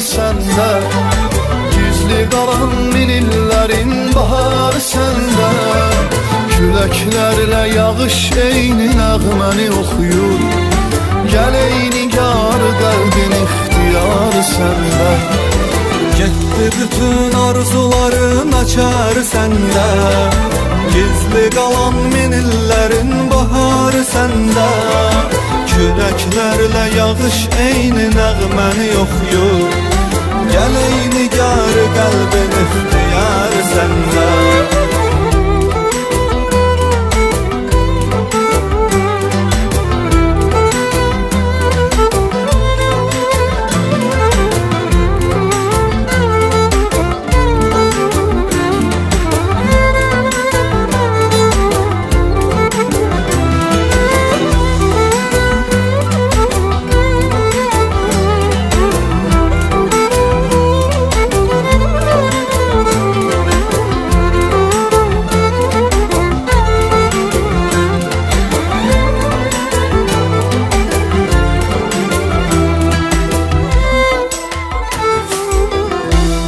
səndə, gizli qalan min illərin baharı səndə. Küləklərlə yağış eyni nəğməni oxuyur, gəl eyni gar qəlbin ixtiyarı səndə. Getdi bütün arzuların açar səndə, gizli qalan min illərin baharı səndə. Küləklərlə yağış eyni nəğməni oxuyur, gəl eyni gar qəlbin ixtiyarı səndə.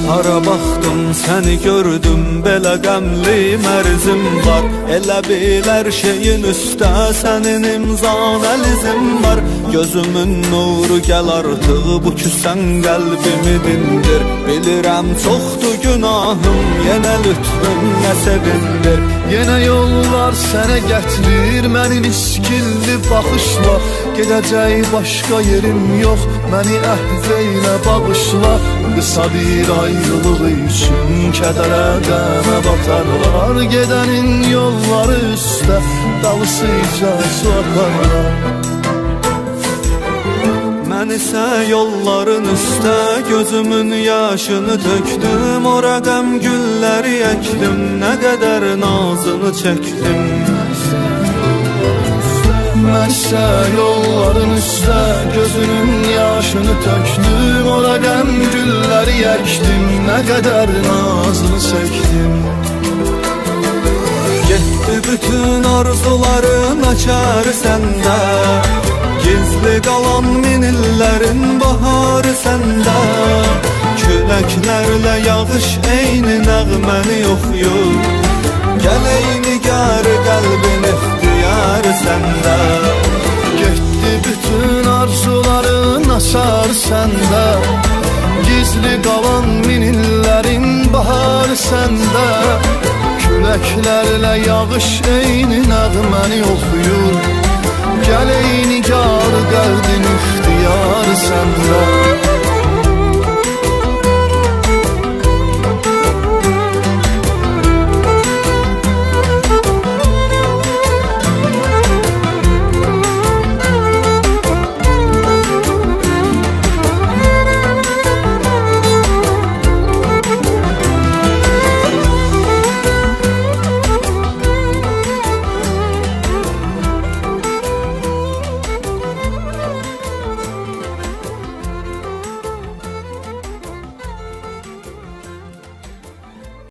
Hara baxdım səni gördüm, belə qəmli mərzim var. Elə bil hər şeyin üstə sənin imzan əlizim var. Gözümün nuru gəl artıq, bu küsən qəlbimi dindir. Bilirəm çoxdur günahım, yenə lütfün nə sevindir. Yenə yollar sənə gətirir məni miskilli baxışla. Gedəcək başqa yerim yox, məni əhv eylə bağışla. Qısa bir ayrılıq üçün kədərə qəmə batarlar. Gedənin yolları üstə dalısıca su akarlar. Mən isə yolların üstə gözümün yaşını tökdüm. Ora qəm gülləri əkdim, nə qədər nazını çəkdim. Mən isə yolların üstə gözünün yaşını tökdüm. Ora qəm gülləri əkdim, nə qədər nazını çəkdim. Getdi bütün arzuların açar səndə, gizli qalan min illərin baharı səndə. Küləklərlə yağış eyni nəğməni oxuyur, gəl eyni gar qəlbin ixtiyarı səndə. Getdi bütün arzuların açar səndə, gizli qalan min illərin baharı səndə. Küləklərlə yağış eyni nəğməni oxuyur, gəl eyni gar qəlbin ixtiyarı səndə.